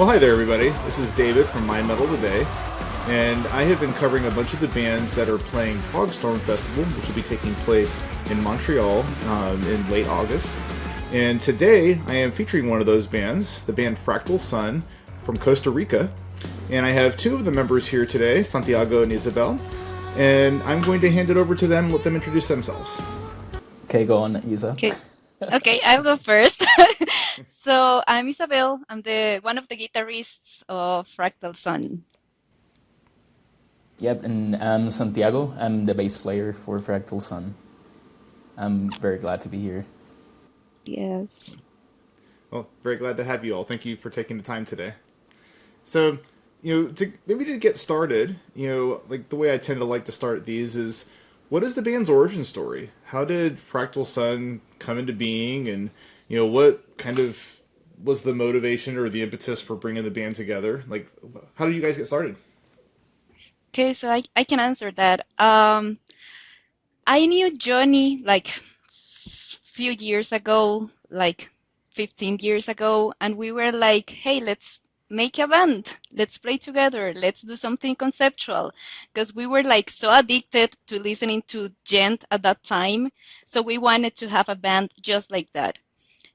Well, hi there, everybody. This is David from mymetaloftheday, and I have been covering a bunch of the bands that are playing Progstorm Festival, which will be taking place in Montreal in late August. And today, I am featuring one of those bands, the band Fractal Sun from Costa Rica. And I have two of the members here today, Santiago and Isabel. And I'm going to hand it over to them and let them introduce themselves. Okay, go on, Isa. Okay, I'll go first. So I'm Isabel. I'm the one of the guitarists of Fractal Sun. Yep, and I'm Santiago. I'm the bass player for Fractal Sun. I'm very glad to be here. Yes. Well, very glad to have you all. Thank you for taking the time today. So, to get started, like the way I tend to like to start these is, what is the band's origin story? How did Fractal Sun come into being, and what kind of was the motivation or the impetus for bringing the band together? Like, how did you guys get started? Okay, so I can answer that. I knew Johnny like few years ago, like 15 years ago, and we were like, hey, let's make a band. Let's play together. Let's do something conceptual. Because we were like so addicted to listening to gent at that time. So we wanted to have a band just like that.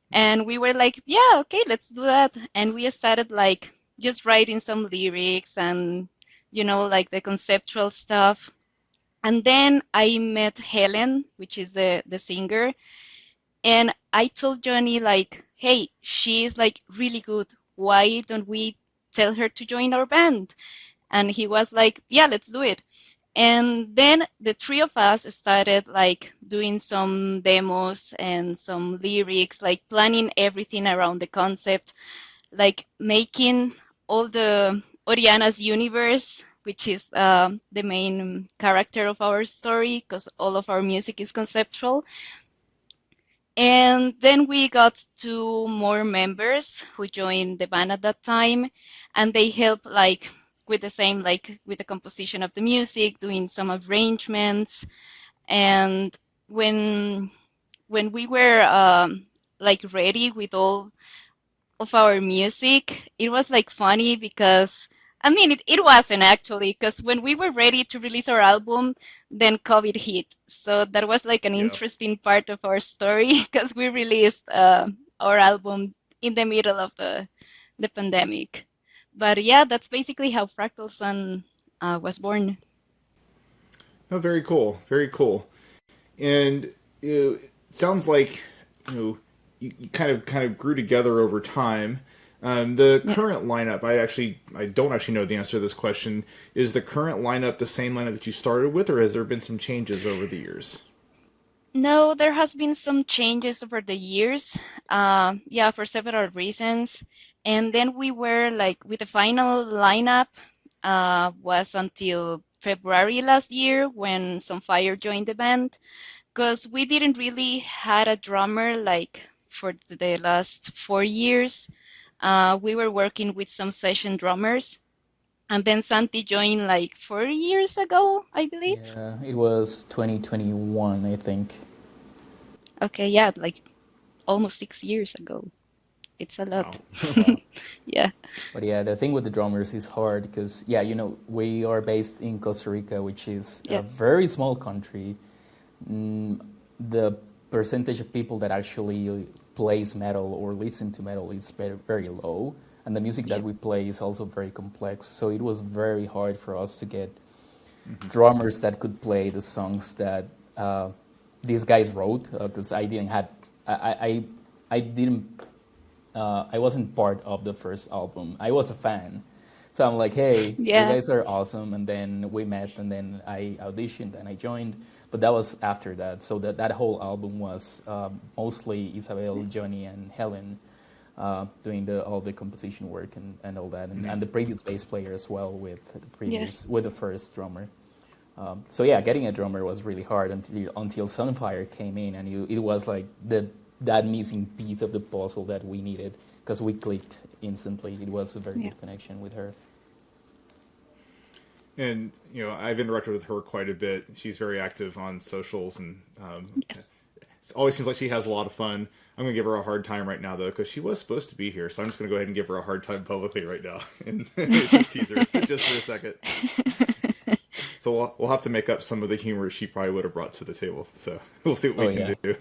And we were like, yeah, okay, let's do that. And we started like just writing some lyrics and, like the conceptual stuff. And then I met Helen, which is the singer. And I told Johnny like, hey, she's like really good. Why don't we tell her to join our band? And he was like, yeah, let's do it. And then the three of us started like doing some demos and some lyrics, like planning everything around the concept, like making all the Orianna's universe, which is the main character of our story, because all of our music is conceptual. And then we got two more members who joined the band at that time, and they help like with the same, like with the composition of the music, doing some arrangements. And when we were like ready with all of our music, it was like funny because I mean it wasn't actually, because when we were ready to release our album, then COVID hit. So that was like an Yeah. interesting part of our story because we released our album in the middle of the pandemic. But yeah, that's basically how Fractal Sun was born. Oh, very cool. Very cool. And it sounds like you kind of grew together over time. The Yeah. current lineup, I don't actually know the answer to this question. Is the current lineup the same lineup that you started with, or has there been some changes over the years? No, there has been some changes over the years. Yeah, for several reasons. And then we were like with the final lineup was until February last year when Sunfyre joined the band, because we didn't really had a drummer like for the last 4 years. We were working with some session drummers, and then Santi joined like 4 years ago, I believe. Yeah, it was 2021, I think. Okay, yeah, like almost 6 years ago. It's a lot. Wow. Wow. Yeah. But yeah, the thing with the drummers is hard because, yeah, we are based in Costa Rica, which is a Yes. very small country. The percentage of people that actually plays metal or listen to metal is very, very low. And the music that Yeah. we play is also very complex. So it was very hard for us to get drummers that could play the songs that these guys wrote. Because I didn't had, I didn't, I wasn't part of the first album. I was a fan. So I'm like, hey, you Yeah. guys are awesome. And then we met, and then I auditioned and I joined. But that was after that. So that whole album was mostly Isabel, Johnny, and Helen doing all the composition work and all that, and the previous bass player as well with Yes. the first drummer. So yeah, getting a drummer was really hard until Sunfyre came in, and it was like that missing piece of the puzzle that we needed because we clicked instantly. It was a very Yeah. good connection with her. And I've interacted with her quite a bit. She's very active on socials, and Yes. always seems like she has a lot of fun. I'm going to give her a hard time right now, though, because she was supposed to be here. So I'm just going to go ahead and give her a hard time publicly right now and just tease her just for a second. So we'll have to make up some of the humor she probably would have brought to the table. So we'll see what we can do.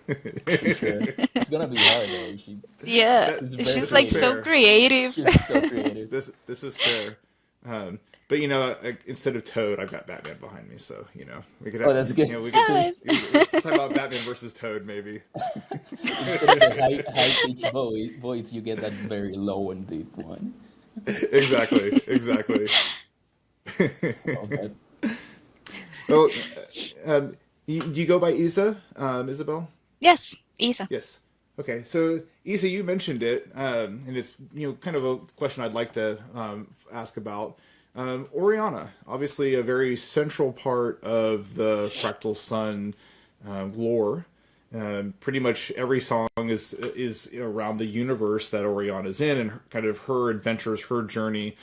Sure. It's going to be hard, though. She's like so creative. She's so creative. This is fair. But instead of Toad, I've got Batman behind me, so we could have. Oh, that's good. We could talk about Batman versus Toad, maybe. Instead of the high-pitched voice, you get that very low and deep one. Exactly. Okay. Well, do you go by Isa, Isabel? Yes, Isa. Yes. Okay, so Isa, you mentioned it, and it's kind of a question I'd like to ask about. Orianna, obviously a very central part of the Fractal Sun lore. Pretty much every song is around the universe that Orianna's in, and kind of her adventures, her journey.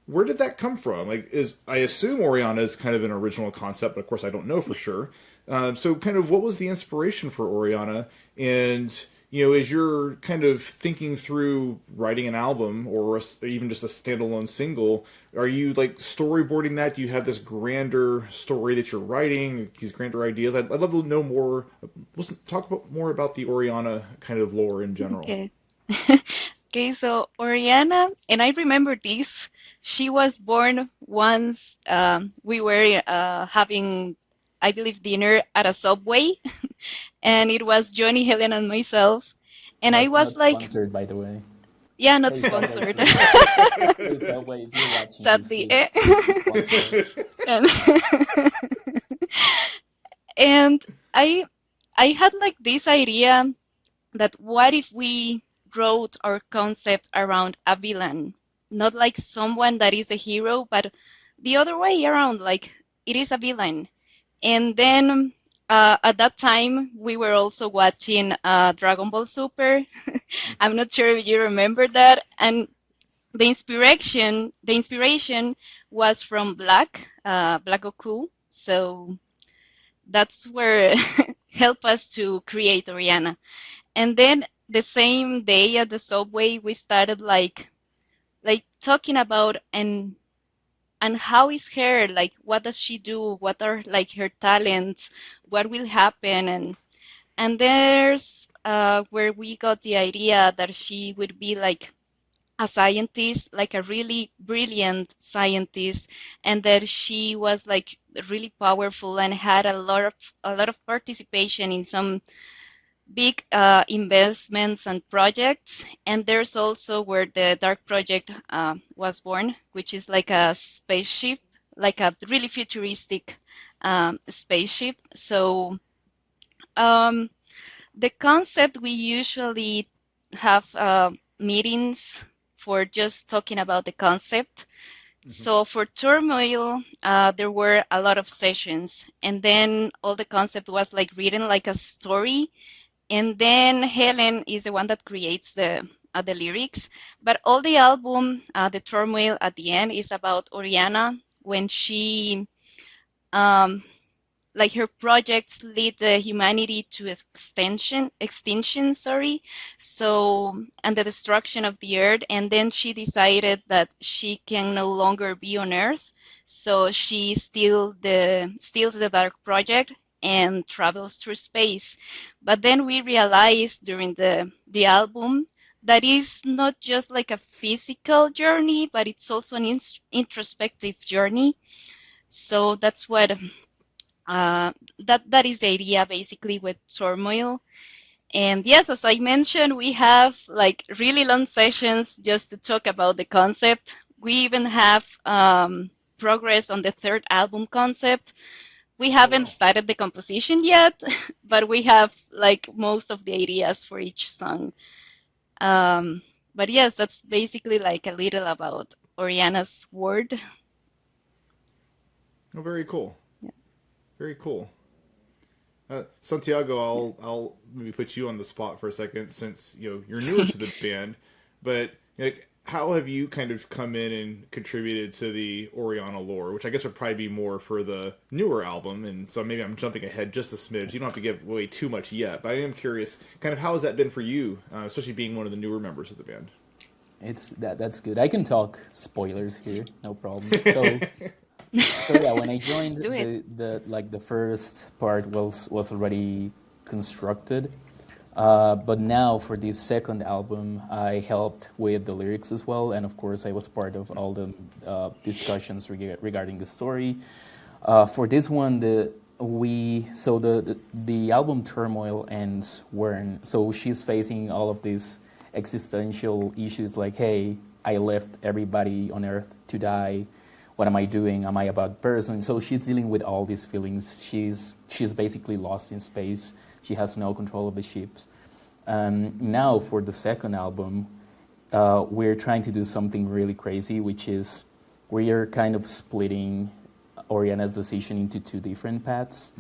Where did that come from? I assume Orianna is kind of an original concept, but of course I don't know for sure. So kind of what was the inspiration for Orianna? And, as you're kind of thinking through writing an album or even just a standalone single, are you storyboarding that? Do you have this grander story that you're writing, these grander ideas? I'd love to know more. Let's talk more about the Orianna kind of lore in general. Okay. Okay, so Orianna, and I remember this, she was born once we were having, I believe, dinner at a Subway, and it was Johnny, Helen, and myself, and I was not sponsored, by the way. Yeah, not sponsored. Subway, if you're watching Sadly. this, And I had this idea that what if we wrote our concept around a villain, not someone that is a hero, but the other way around, it is a villain. And then at that time, we were also watching Dragon Ball Super. I'm not sure if you remember that. And the inspiration was from Black Goku. So that's where helped us to create Orianna. And then the same day at the Subway, we started talking about and how is her, what does she do, what are her talents, what will happen, and there's where we got the idea that she would be a scientist, a really brilliant scientist, and that she was really powerful and had a lot of participation in some big investments and projects. And there's also where the Dark Project was born, which is a spaceship, a really futuristic spaceship. So the concept, we usually have meetings for just talking about the concept. Mm-hmm. So for Turmoil, there were a lot of sessions, and then all the concept was written a story. And then Helen is the one that creates the lyrics. But all the album, the Turmoil at the end, is about Orianna when she, her projects lead the humanity to extinction. So, and the destruction of the earth. And then she decided that she can no longer be on Earth. So she steals the Dark Project and travels through space. But then we realized during the album that is not just a physical journey, but it's also an introspective journey. So that's what that is the idea basically with Turmoil. And yes, as I mentioned, we have really long sessions just to talk about the concept. We even have progress on the third album concept. We haven't started the composition yet, but we have most of the ideas for each song. But yes, that's basically a little about Orianna's world. Oh, very cool. Yeah. Very cool. Santiago, I'll maybe put you on the spot for a second, since you're newer to the band. But how have you kind of come in and contributed to the Orianna lore, which I guess would probably be more for the newer album, and so maybe I'm jumping ahead just a smidge. You don't have to give away too much yet, but I am curious, kind of how has that been for you, especially being one of the newer members of the band? That's good. I can talk spoilers here, no problem. So yeah, when I joined, the first part was already constructed. But now for this second album, I helped with the lyrics as well, and of course I was part of all the discussions regarding the story. For this one, the album Turmoil ends when she's facing all of these existential issues like, hey, I left everybody on Earth to die. What am I doing? Am I a bad person? So she's dealing with all these feelings. She's basically lost in space. She has no control of the ships. Now for the second album, we're trying to do something really crazy, which is we are kind of splitting Orianna's decision into two different paths.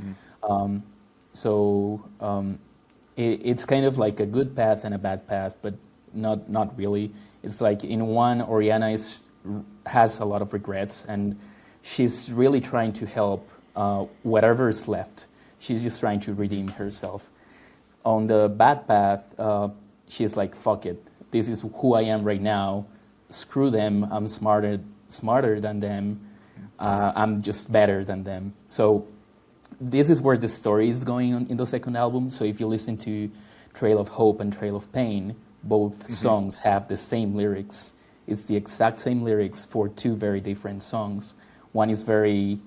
It's kind of like a good path and a bad path, but not really. It's like in one, Orianna has a lot of regrets, and she's really trying to help whatever is left. She's just trying to redeem herself. On the bad path, she's like, fuck it. This is who I am right now. Screw them. I'm smarter than them. I'm just better than them. So this is where the story is going on in the second album. So if you listen to Trail of Hope and Trail of Pain, both songs have the same lyrics. It's the exact same lyrics for two very different songs. One is very...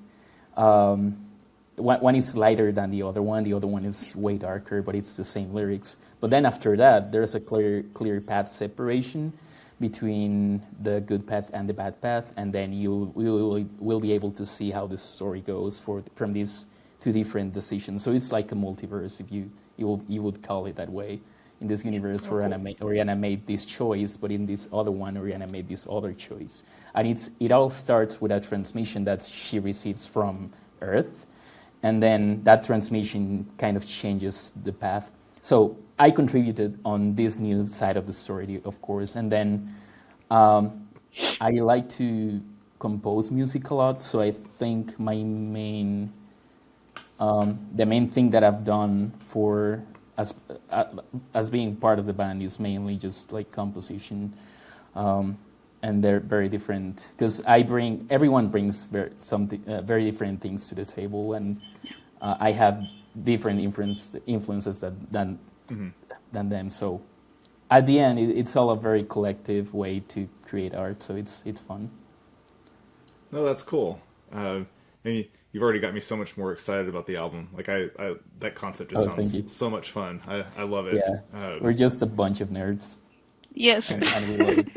One is lighter than the other one. The other one is way darker, but it's the same lyrics. But then after that, there's a clear path separation between the good path and the bad path, and then you will be able to see how the story goes from these two different decisions. So it's like a multiverse, if you would call it that way. In this universe, Orianna made this choice, but in this other one, Orianna made this other choice. And it all starts with a transmission that she receives from Earth, and then that transmission kind of changes the path. So I contributed on this new side of the story, of course, and then I like to compose music a lot, so I think my the main thing that I've done for as being part of the band is mainly just like composition, and they're very different because everyone brings very different things to the table, and I have different influences than them. So at the end, it's all a very collective way to create art. So it's fun. No, that's cool. And you've already got me so much more excited about the album. Like that concept just sounds so much fun. I love it. Yeah, we're just a bunch of nerds. Yes, and we love it.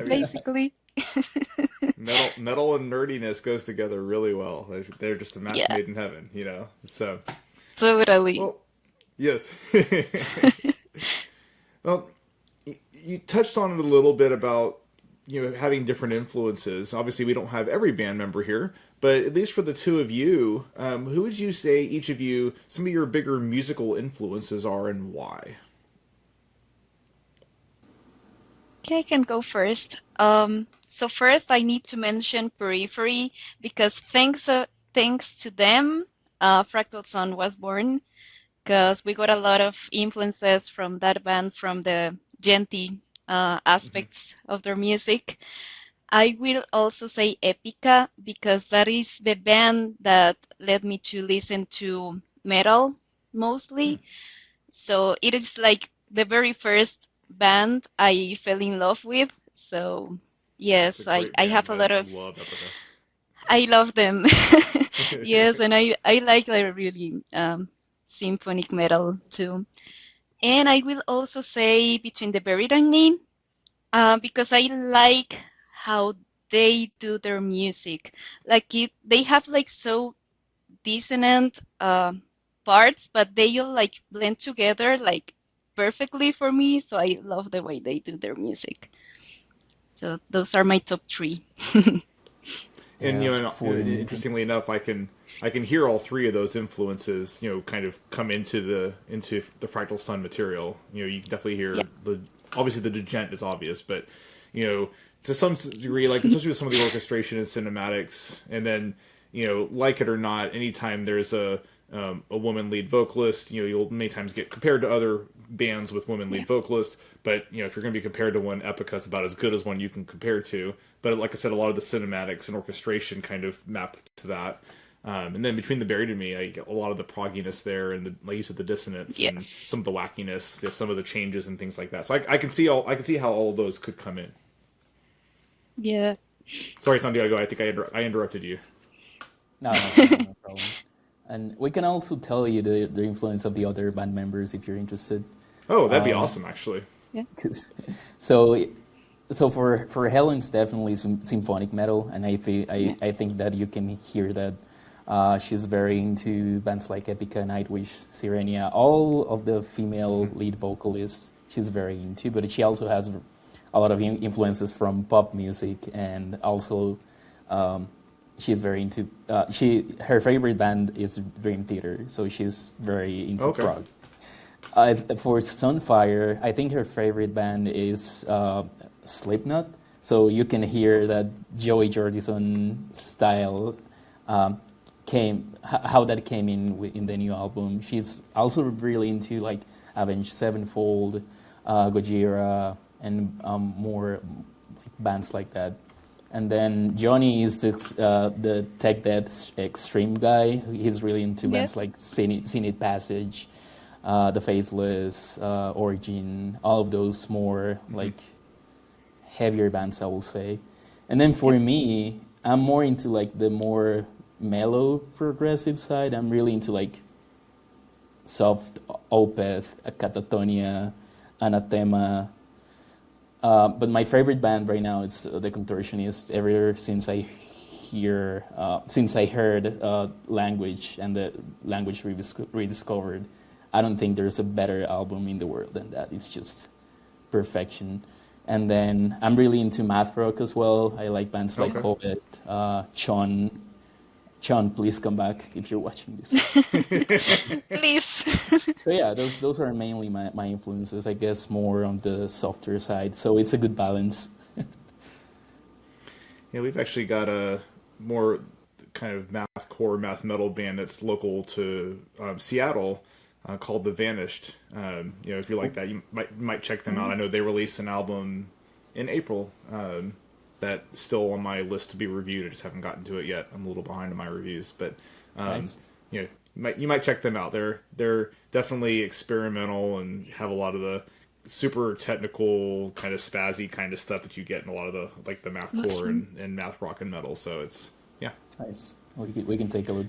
basically. Metal and nerdiness goes together really well. They're just a match made in heaven, you know. So totally. Well, yes. Well, you touched on it a little bit about having different influences. Obviously, we don't have every band member here, but at least for the two of you, who would you say each of you some of your bigger musical influences are and why? Okay, I can go first. So first, I need to mention Periphery because thanks to them, Fractal Sun was born. Because we got a lot of influences from that band, from the genty aspects of their music. I will also say Epica because that is the band that led me to listen to metal mostly. So it is like the very first band I fell in love with. So yes, I have a lot of... I love them. Yes, and I like like really symphonic metal too. And I will also say Between the Buried and Me because I like how they do their music. Like they have like so dissonant parts, but they all like blend together like perfectly for me. So I love the way they do their music. So those are my top three. And interestingly enough, I can hear all three of those influences, kind of come into the Fractal Sun material. You can definitely hear obviously the Degent is obvious, but to some degree, like especially with some of the orchestration and cinematics, and then like it or not, anytime there's a woman lead vocalist, you'll many times get compared to other bands with women lead vocalists, but if you're going to be compared to one, Epica's about as good as one you can compare to. But like I said, a lot of the cinematics and orchestration kind of map to that. And then between the Buried and Me, I get a lot of the progginess there, and like you said, the dissonance and some of the wackiness, some of the changes and things like that. So I can see how all of those could come in. Yeah. Sorry, Santiago. I think I interrupted you. No problem. And we can also tell you the influence of the other band members if you're interested. Oh, that'd be awesome, actually. Yeah. So for Helen, it's definitely symphonic metal, and I think that you can hear that she's very into bands like Epica, Nightwish, Sirenia, all of the female lead vocalists she's very into, but she also has a lot of influences from pop music, and also she's very into her favorite band is Dream Theater, so she's very into prog. For Sunfyre, I think her favorite band is Slipknot, so you can hear that Joey Jordison style how that came in the new album. She's also really into like Avenged Sevenfold, Gojira, and more bands like that. And then Johnny is the tech death extreme guy. He's really into bands like Zenith Passage, The Faceless, Origin, all of those more like heavier bands, I will say. And then for me, I'm more into like the more mellow progressive side. I'm really into like soft Opeth, Catatonia, Anathema. But my favorite band right now is The Contortionist. Ever since I heard Language and the Language Rediscovered, I don't think there's a better album in the world than that. It's just perfection. And then I'm really into math rock as well. I like bands like Hobbit, Sean, please come back if you're watching this. Please. So yeah, those are mainly my influences, I guess, more on the softer side. So it's a good balance. Yeah, we've actually got a more kind of math metal band that's local to Seattle called The Vanished. If you like that, you might check them out. I know they released an album in April that's still on my list to be reviewed. I just haven't gotten to it yet. I'm a little behind in my reviews, but nice. You might check them out. They're definitely experimental and have a lot of the super technical kind of spazzy kind of stuff that you get in a lot of the like the mathcore and math rock and metal. So it's nice. We can take a look.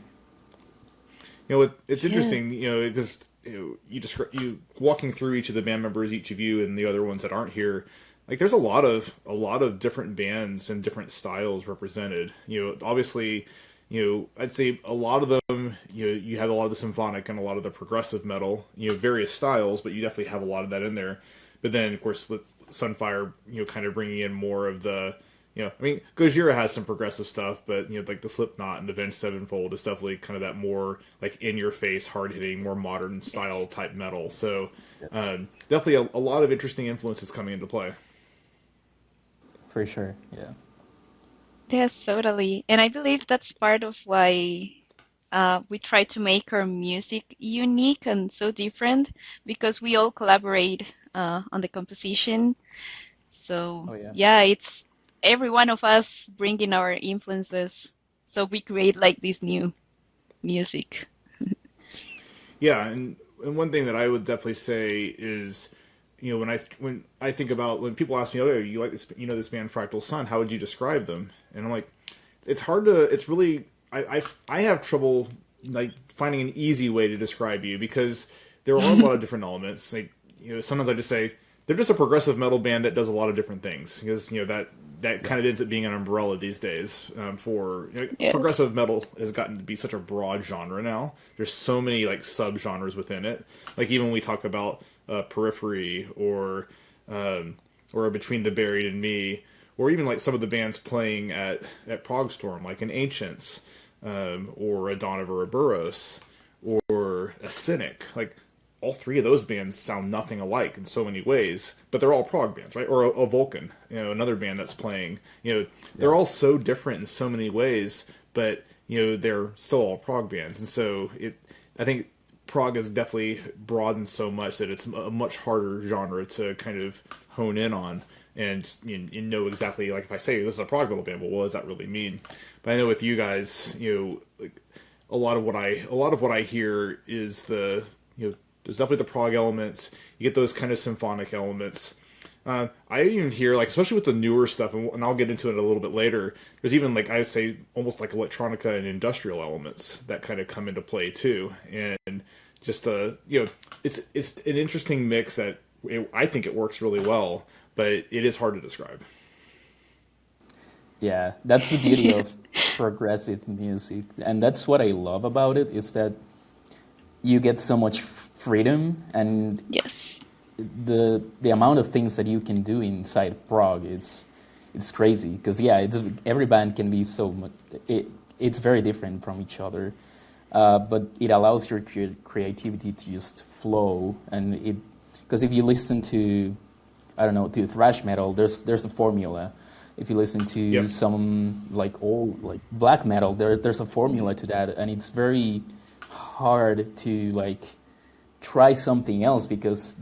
It's interesting, because you walking through each of the band members, each of you, and the other ones that aren't here. Like, there's a lot of different bands and different styles represented. Obviously, I'd say a lot of them, you have a lot of the symphonic and a lot of the progressive metal, various styles, but you definitely have a lot of that in there. But then, of course, with Sunfyre, kind of bringing in more of the, Gojira has some progressive stuff, but, like the Slipknot and the Avenged Sevenfold is definitely kind of that more, like, in-your-face, hard-hitting, more modern style type metal. So, definitely a lot of interesting influences coming into play. For sure, yeah. Yes, totally. And I believe that's part of why we try to make our music unique and so different, because we all collaborate on the composition. So, it's every one of us bringing our influences, so we create like this new music. Yeah, and one thing that I would definitely say is, when I think about when people ask me, "Oh, you like this? This band Fractal Sun? How would you describe them?" And I'm like, it's hard to. It's really I have trouble like finding an easy way to describe you, because there are a lot of different elements. Like, sometimes I just say they're just a progressive metal band that does a lot of different things, because that kind of ends up being an umbrella these days for progressive metal has gotten to be such a broad genre now. There's so many like subgenres within it. Like, even when we talk about Periphery or Between the Buried and Me, or even like some of the bands playing at Progstorm, like an Ancients, or a Donovan or a Burroughs, or a Cynic. Like, all three of those bands sound nothing alike in so many ways, but they're all prog bands, right? Or a Vulcan, another band that's playing. They're all so different in so many ways, but they're still all prog bands, and so I think prog has definitely broadened so much that it's a much harder genre to kind of hone in on. And you know exactly, like if I say this is a prog metal band, well, what does that really mean? But I know with you guys, like a lot of what I hear is there's definitely the prog elements. You get those kind of symphonic elements. I even hear, like, especially with the newer stuff, and I'll get into it a little bit later. There's even, like, I would say almost like electronica and industrial elements that kind of come into play too. And just it's an interesting mix that I think it works really well, but it is hard to describe. Yeah, that's the beauty of progressive music, and that's what I love about it, is that you get so much freedom, and Yes. the amount of things that you can do inside prog it's crazy, because every band can be so much, it's very different from each other, but it allows your creativity to just flow, and because if you listen to, I don't know, to thrash metal, there's a formula. If you listen to some like old, like black metal, there's a formula to that, and it's very hard to like try something else, because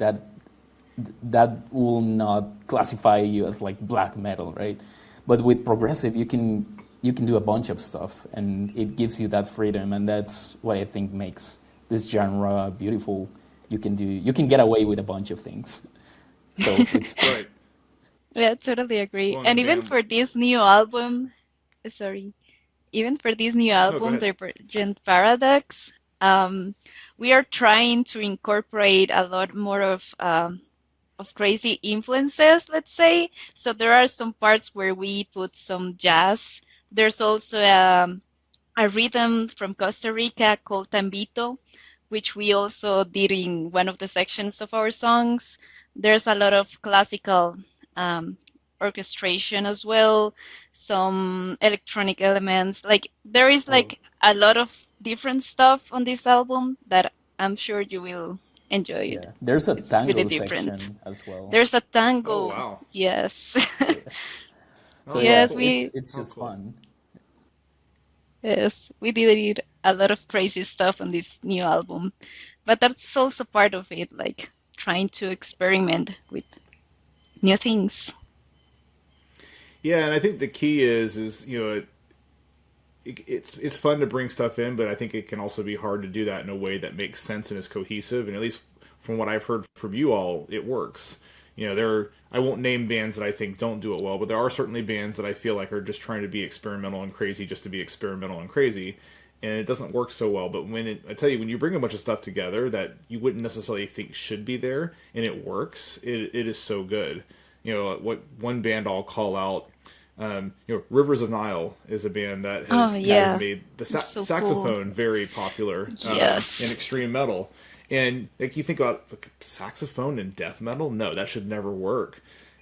that will not classify you as like black metal, right? But with progressive, you can do a bunch of stuff, and it gives you that freedom, and that's what I think makes this genre beautiful. You can get away with a bunch of things, so it's Right. Yeah, totally agree. Well, And even band. for this new album, sorry, even for this new No, go album, ahead. Divergent Paradox, we are trying to incorporate a lot more of crazy influences, let's say. So there are some parts where we put some jazz. There's also a rhythm from Costa Rica called tambito, which we also did in one of the sections of our songs. There's a lot of classical um, orchestration as well, some electronic elements. Like there is Oh, like a lot of different stuff on this album that I'm sure you will enjoy it. yeah. There's a It's really tango different. section as well. There's a oh tango. wow. Yes. Yeah. So Oh, how yeah, Yes, cool. it's How just cool. fun. yes, we did a lot of crazy stuff on this new album. But that's also part of it, like trying to experiment with new things. Yeah, and I think the key is it's fun to bring stuff in, but I think it can also be hard to do that in a way that makes sense and is cohesive. And at least from what I've heard from you all, it works. I won't name bands that I think don't do it well, but there are certainly bands that I feel like are just trying to be experimental and crazy just to be experimental and crazy, and it doesn't work so well. But I tell you, when you bring a bunch of stuff together that you wouldn't necessarily think should be there, and it works, it is so good. What one band I'll call out. Rivers of Nile is a band that Oh, has kind of yeah. made the It's so cool. saxophone very popular in Yes. extreme metal. And like you think about like, saxophone and death metal, no, that should never work.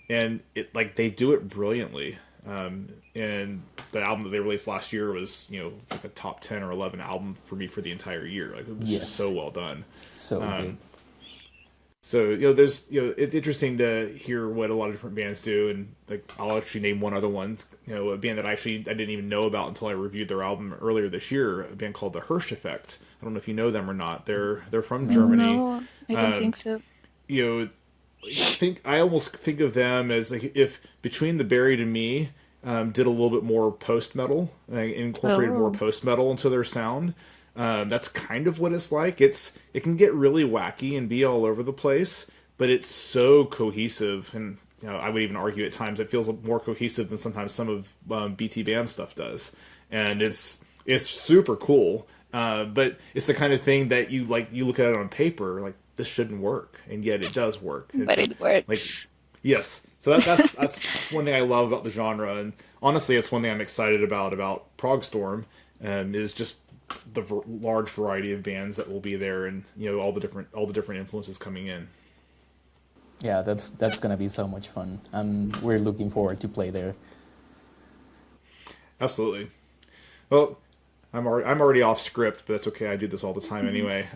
And they do it brilliantly. And the album that they released last year was like a top 10 or 11 album for me for the entire year. Like it was just so Yes, well done. so good. So there's it's interesting to hear what a lot of different bands do, and like I'll actually name one other one. A band that I didn't even know about until I reviewed their album earlier this year. A band called the Hirsch Effect. I don't know if you know them or not. They're from Germany. No, I don't think so. You know, I almost think of them as like if Between the Buried and Me did a little bit more post metal, incorporated more Oh, post metal into their sound. That's kind of what it's like. It can get really wacky and be all over the place, but it's so cohesive, and I would even argue at times it feels more cohesive than sometimes some of BT Bam stuff does, and it's super cool. But it's the kind of thing that you look at it on paper like this shouldn't work, and yet it does work. but it Like works. yes, so that's one thing I love about the genre, and honestly, it's one thing I'm excited about Progstorm, is just the large variety of bands that will be there, and all the different influences coming in. Yeah, that's gonna be so much fun, and we're looking forward to play there. Absolutely. Well, I'm already off script, but that's okay. I do this all the time anyway.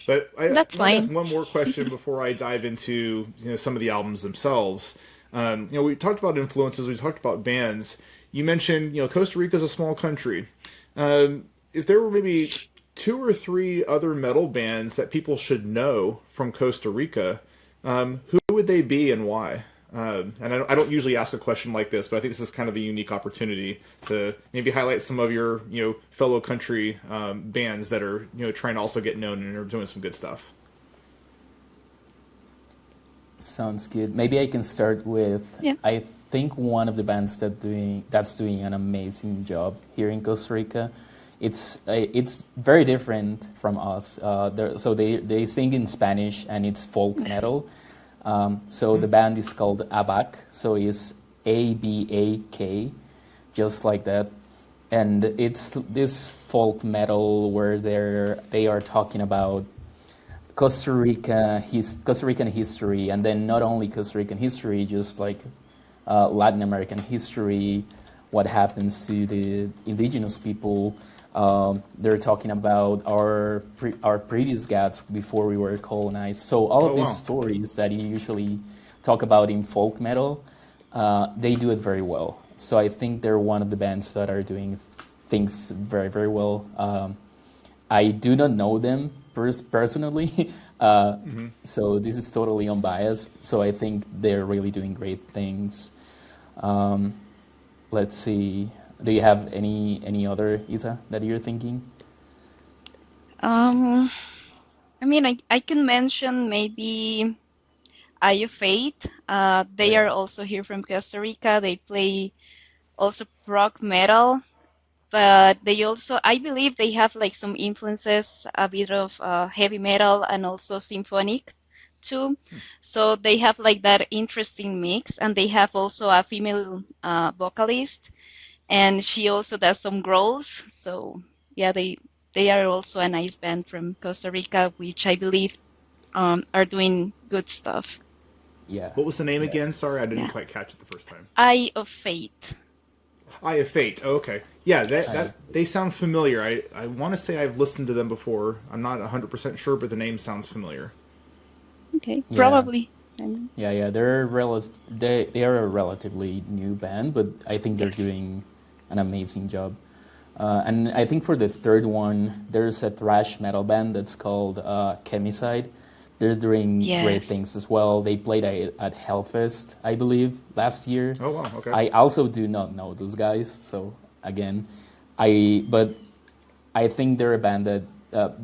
But I That's want to ask fine. one more question before I dive into some of the albums themselves. We talked about influences, we talked about bands. You mentioned Costa Rica is a small country. If there were maybe two or three other metal bands that people should know from Costa Rica, who would they be and why? And I don't usually ask a question like this, but I think this is kind of a unique opportunity to maybe highlight some of your fellow country bands that are trying to also get known and are doing some good stuff. Sounds good. Maybe I can start with, Yeah. I think one of the bands that's doing an amazing job here in Costa Rica. It's very different from us. So they sing in Spanish and it's folk metal. So the band is called ABAC. So it's ABAK, just like that. And it's this folk metal where they are talking about Costa Rican history, and then not only Costa Rican history, just like Latin American history, what happens to the indigenous people. They're talking about our previous gods before we were colonized. So all of these stories that you usually talk about in folk metal, they do it very well. So I think they're one of the bands that are doing things very, very well. I do not know them personally, so this is totally unbiased. So I think they're really doing great things. Let's see. Do you have any other, Isa, that you're thinking? I mean, I can mention maybe Eye of Fate. They are also here from Costa Rica. They play also prog metal, but they also, I believe they have like some influences, a bit of heavy metal and also symphonic too. So they have like that interesting mix, and they have also a female vocalist, and she also does some growls. So yeah, they are also a nice band from Costa Rica, which I believe are doing good stuff. Yeah. What was the name Yeah. again? Sorry, I didn't Yeah. quite catch it the first time. Eye of Fate. Eye of Fate. Oh, okay. Yeah, that they sound familiar. I want to say I've listened to them before. I'm not 100% sure, but the name sounds familiar. Okay, Yeah. probably. Yeah. They are a relatively new band, but I think they're Yes. doing an amazing job. And I think for the third one, there's a thrash metal band that's called Chemicide. They're doing great Yes. things as well. They played at Hellfest, I believe, last year. Oh wow. Okay. I also do not know those guys, so again, but I think they're a band that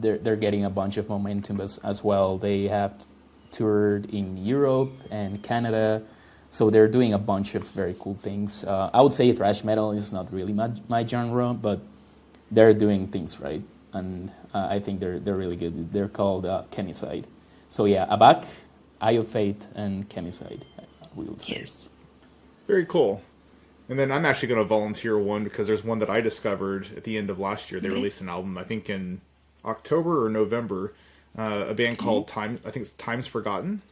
they're getting a bunch of momentum as well. They have toured in Europe and Canada, so they're doing a bunch of very cool things. I would say thrash metal is not really my genre, but they're doing things right, and I think they're really good. They're called Chemicide. So yeah, Abak, Eye of Fate, and Chemicide, we would say. Yes. Very cool. And then I'm actually going to volunteer one because there's one that I discovered at the end of last year. They released an album, I think in October or November, a band called Time. I think it's Times Forgotten.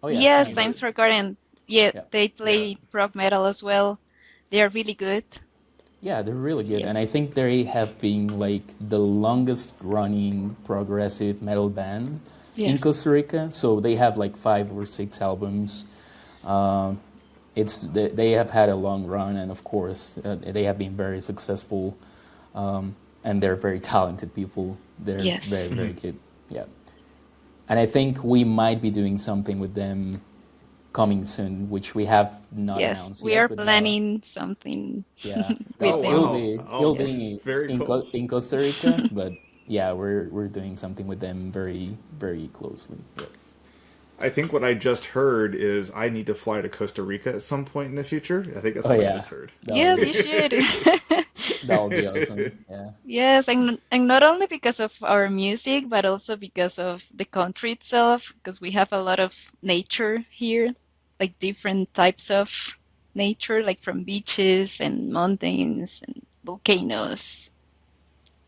Oh yeah, Yes, Times. Times Forgotten. Yeah, Yeah. they play prog metal as well. They are really good. Yeah, they're really good, Yeah. and I think they have been like the longest running progressive metal band in Yes. Costa Rica. So they have like 5 or 6 albums. They have had a long run, and of course they have been very successful, and they're very talented people. They're Yes. very, very good. Yeah, and I think we might be doing something with them coming soon, which we have not Yes, announced we yet. are but, planning something yeah, with Oh, them. wow. you'll Oh, be very in, cool. In Costa Rica, but yeah, we're doing something with them very, very closely. I think what I just heard is I need to fly to Costa Rica at some point in the future. I think that's Oh what I yeah, just heard. Yes, you should. that would be awesome. Yeah, Yes, and not only because of our music, but also because of the country itself, because we have a lot of nature here, like different types of nature, like from beaches and mountains and volcanoes.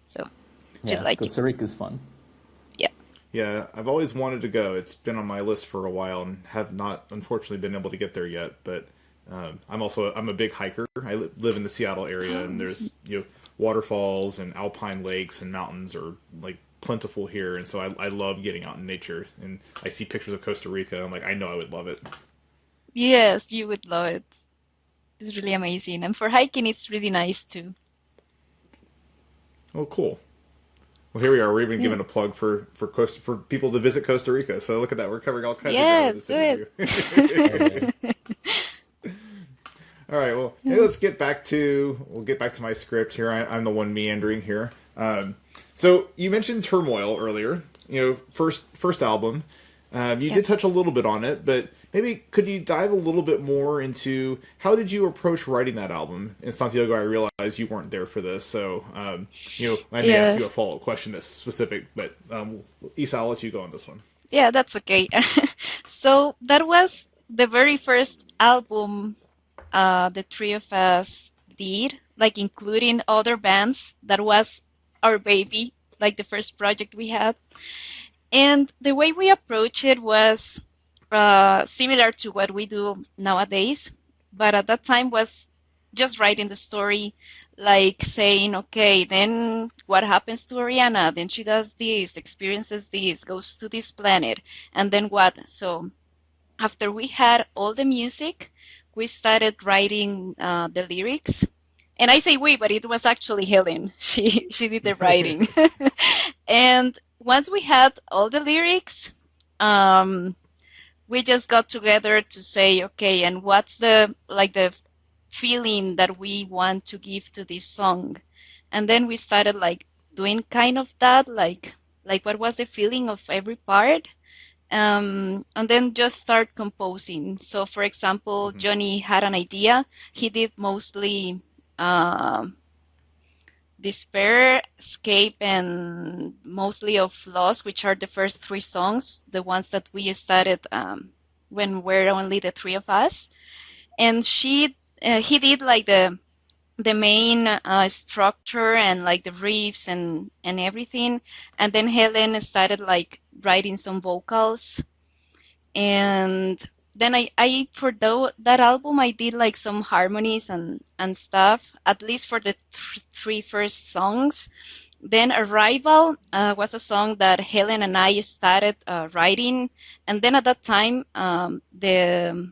So, you'd yeah. like it. Costa Rica is fun. Yeah. Yeah, I've always wanted to go. It's been on my list for a while and have not, unfortunately, been able to get there yet. But I'm a big hiker. I live in the Seattle area, and there's waterfalls and alpine lakes and mountains are like plentiful here, and so I love getting out in nature. And I see pictures of Costa Rica. I'm like, I know I would love it. Yes, you would love it. It's really amazing. And for hiking, it's really nice too. Oh, cool. Well, here we are. We're even Yeah. giving a plug for people to visit Costa Rica. So look at that. We're covering all kinds of ground with Yes, do this it. interview. All right. Well, hey, let's get back to my script here. I'm the one meandering here. So you mentioned Turmoil earlier. You know, first album. You did touch a little bit on it, but maybe could you dive a little bit more into how did you approach writing that album? And Santiago, I realize you weren't there for this, so you know, I may ask you a Yes. follow-up question that's specific, but Isa, I'll let you go on this one. Yeah, that's okay. So that was the very first album the three of us did, like including other bands. That was our baby, like the first project we had. And the way we approached it was similar to what we do nowadays, but at that time was just writing the story, like saying, okay, then what happens to Orianna? Then she does this, experiences this, goes to this planet, and then what? So after we had all the music, we started writing the lyrics. And I say we, but it was actually Helen. She did the writing. And once we had all the lyrics, we just got together to say, okay, and what's the feeling that we want to give to this song? And then we started like doing kind of that, like what was the feeling of every part, and then just start composing. So, for example, Johnny had an idea. He did mostly Despair, Escape, and mostly of Loss, which are the first three songs, the ones that we started when we're only the three of us. And he did like the main structure and like the riffs and everything. And then Helen started like writing some vocals. And then I for that album, I did like some harmonies and stuff, at least for the three first songs. Then Arrival was a song that Helen and I started writing. And then at that time, the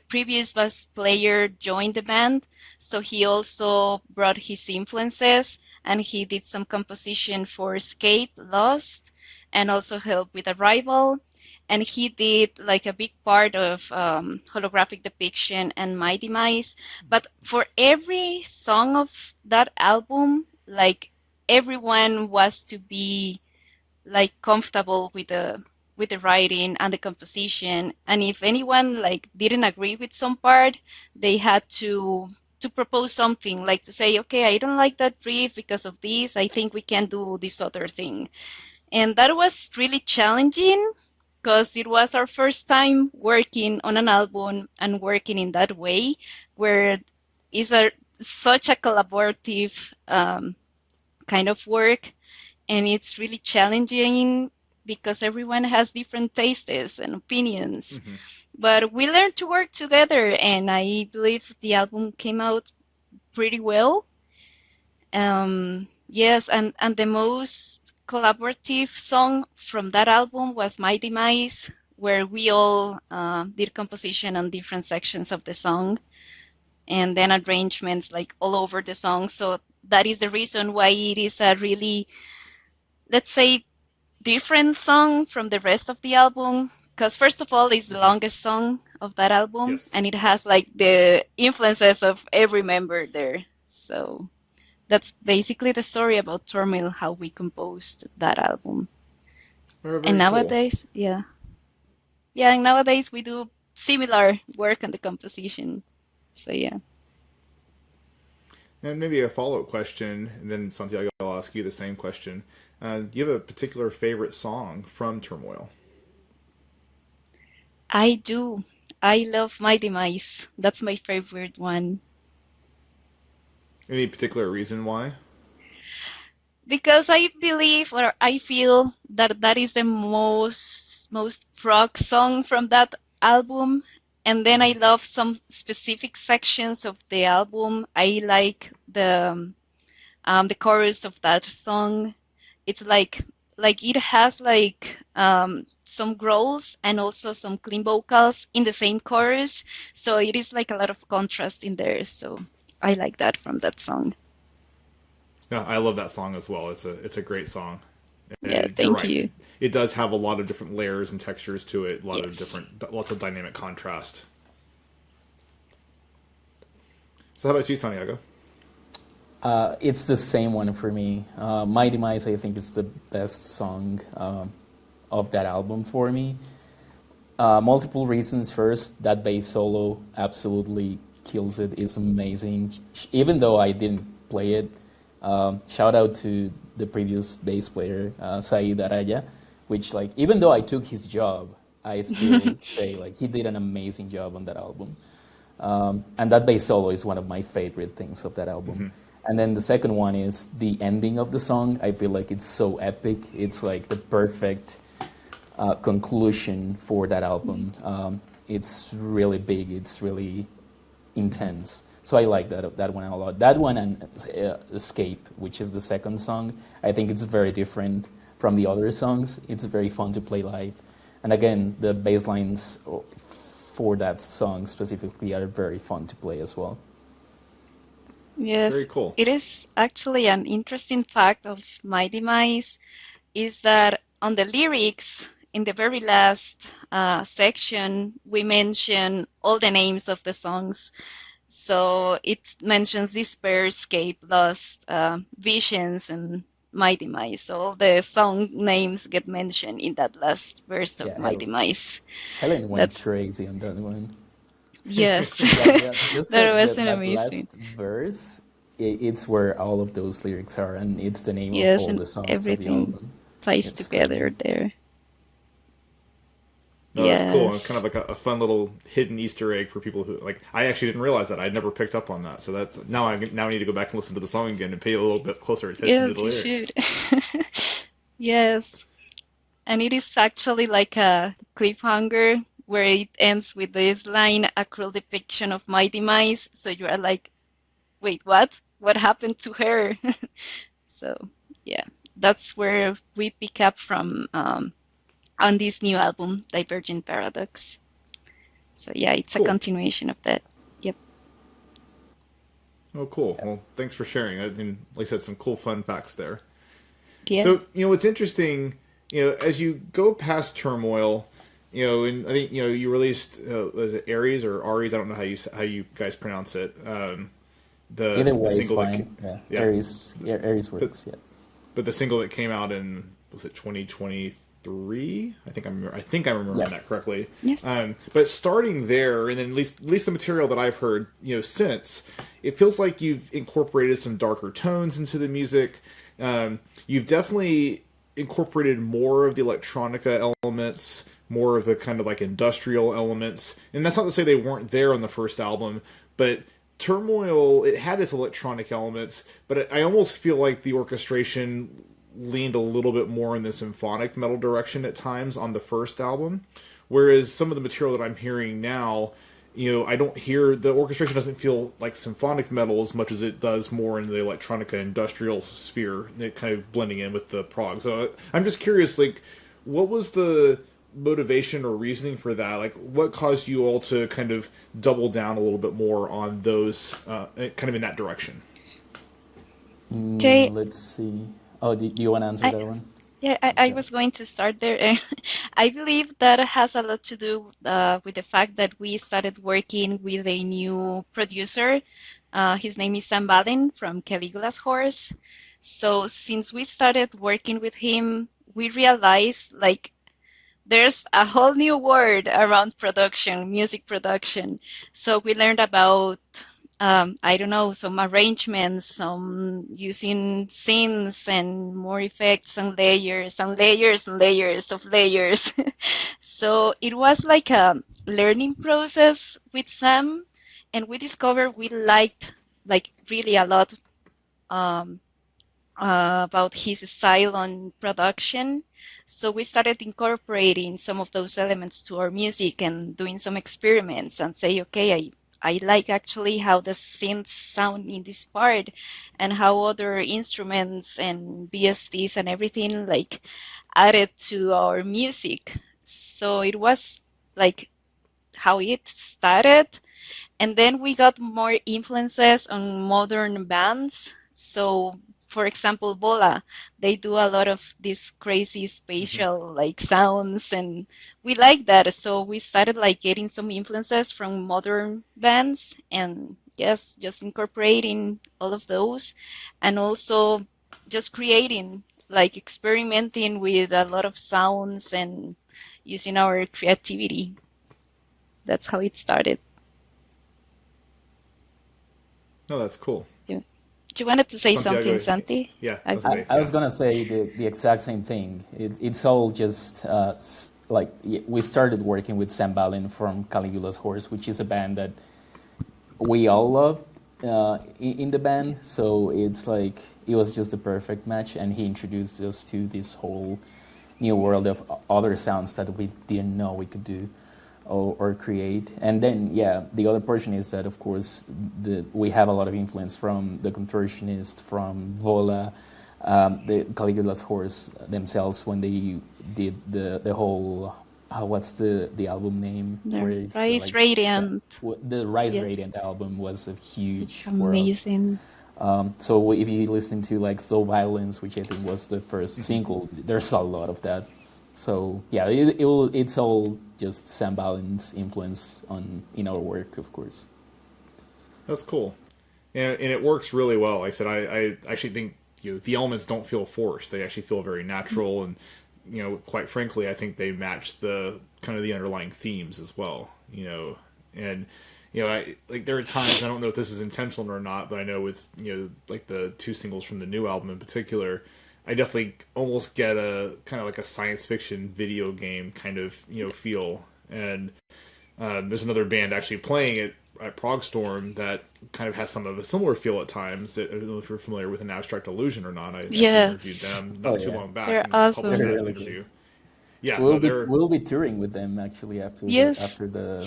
previous bass player joined the band, so he also brought his influences, and he did some composition for Escape, Lost, and also helped with Arrival. And he did like a big part of Holographic Depiction and My Demise. But for every song of that album, like everyone was to be like comfortable with the writing and the composition, and if anyone like didn't agree with some part, they had to propose something, like to say, okay, I don't like that riff because of this, I think we can do this other thing. And that was really challenging because it was our first time working on an album and working in that way, where it's such a collaborative kind of work, and it's really challenging because everyone has different tastes and opinions. But we learned to work together, and I believe the album came out pretty well. Yes, and the most collaborative song from that album was My Demise, where we all did composition on different sections of the song, and then arrangements like all over the song. So that is the reason why it is a really, let's say, different song from the rest of the album, because first of all, it's the longest song of that album, Yes. and it has like the influences of every member there. So that's basically the story about Turmoil, how we composed that album. Very, very And cool. nowadays, and nowadays we do similar work on the composition. So yeah. And maybe a follow-up question, and then Santiago, I'll ask you the same question. Do you have a particular favorite song from Turmoil? I do. I love My Demise. That's my favorite one. Any particular reason why? Because I believe or I feel that that is the most prog song from that album. And then I love some specific sections of the album. I like the The chorus of that song, it's like it has like some growls and also some clean vocals in the same chorus. So it is like a lot of contrast in there. So I like that from that song. Yeah, I love that song as well. It's a great song. Yeah, You're thank right. you. It does have a lot of different layers and textures to it. Yes. Lots of dynamic contrast. So how about you, Santiago? It's the same one for me. My Demise, I think, is the best song of that album for me. Multiple reasons. First, that bass solo absolutely kills it. It's amazing. Even though I didn't play it, shout out to the previous bass player, Saeed Araya, which, like, even though I took his job, I still say, like, he did an amazing job on that album. And that bass solo is one of my favorite things of that album. Mm-hmm. And then the second one is the ending of the song. I feel like it's so epic. It's like the perfect conclusion for that album. It's really big. It's really intense. So I like that one a lot. That one and Escape, which is the second song, I think it's very different from the other songs. It's very fun to play live. And again, the bass lines for that song specifically are very fun to play as well. Yes, Very cool. it is actually an interesting fact of My Demise is that on the lyrics, in the very last section, we mention all the names of the songs. So it mentions Despair, Escape, Lost, Visions, and My Demise. So all the song names get mentioned in that last verse of Yeah, My Demise. Helen went That's crazy on that one. yes, Just that like was an that amazing. last verse, it's where all of those lyrics are, and it's the name of Yes, all and the songs of the everything album. ties It's together crazy. there. No, that's cool. It's Yes. kind of like a fun little hidden Easter egg for people who like. I actually didn't realize that. I'd never picked up on that. So that's now I need to go back and listen to the song again and pay a little bit closer attention to Yes, the you lyrics. should. Yes. And it is actually like a cliffhanger where it ends with this line, a cruel depiction of my demise. So you are like, wait, what? What happened to her? So, yeah, that's where we pick up from on this new album, Divergent Paradox. So, yeah, it's a Cool. continuation of that. Yep. Oh, cool. Well, thanks for sharing. I mean, like I said, some cool fun facts there. Yeah. So, what's interesting, as you go past Turmoil, and I think, you released, was it Aries or Aries? I don't know how you guys pronounce it. Either way the is single that fine. Yeah. yeah. Aries works. Yeah. But the single that came out in, was it 2023? I think I'm remembering that correctly. Yes. But starting there, and then at least the material that I've heard, since, it feels like you've incorporated some darker tones into the music. You've definitely incorporated more of the electronica elements, more of the kind of like industrial elements. And that's not to say they weren't there on the first album, but Turmoil, it had its electronic elements, but I almost feel like the orchestration leaned a little bit more in the symphonic metal direction at times on the first album. Whereas some of the material that I'm hearing now, I don't hear, the orchestration doesn't feel like symphonic metal as much as it does more in the electronica industrial sphere, it kind of blending in with the prog. So I'm just curious, like, what was the motivation or reasoning for that? Like, what caused you all to kind of double down a little bit more on those, kind of in that direction? Okay. Let's see. Oh, do you want to answer that one? Yeah, I was going to start there. I believe that has a lot to do with the fact that we started working with a new producer. His name is Vallen from Caligula's Horse. So since we started working with him, we realized like there's a whole new world around production, music production. So we learned about I don't know, some arrangements, some using synths and more effects and layers and layers and layers of layers. So it was like a learning process with Sam, and we discovered we liked like really a lot about his style on production. So we started incorporating some of those elements to our music and doing some experiments and say, okay, I like actually how the synths sound in this part and how other instruments and VSTs and everything like added to our music. So it was like how it started. And then we got more influences on modern bands. So, for example, Bola, they do a lot of these crazy spatial like sounds, and we like that. So we started like getting some influences from modern bands, and yes, just incorporating all of those, and also just creating, like experimenting with a lot of sounds and using our creativity. That's how it started. No, that's cool. You wanted to say something, Santiago, Santi? yeah, I- let's say, I was yeah. gonna say the exact same thing. It's all just like we started working with Sam Vallen from Caligula's Horse, which is a band that we all love in the band. So it's like it was just the perfect match, and he introduced us to this whole new world of other sounds that we didn't know we could do or create. And then, yeah, the other portion is that, of course, we have a lot of influence from the Contortionist, from Vola, the Caligula's Horse themselves when they did the whole, what's the album name? Where The it's Rise like, Radiant. the Rise Yeah. Radiant album was a huge It's for us. amazing. So if you listen to like Slow Violence, which I think was the first single, there's a lot of that. So yeah, it's all just Sam Vallen's influence in our work, of course. That's cool, and it works really well. Like I said, I actually think the elements don't feel forced; they actually feel very natural, and quite frankly, I think they match the kind of the underlying themes as well. And I like there are times I don't know if this is intentional or not, but I know with like the two singles from the new album in particular, I definitely almost get a kind of like a science fiction video game kind of feel. And there's another band actually playing it at Progstorm that kind of has some of a similar feel at times. I don't know if you're familiar with An Abstract Illusion or not. I actually Yes. interviewed them not too long back. They're and awesome. published They're that really interview. Yeah, We'll be touring with them actually after Yes. after the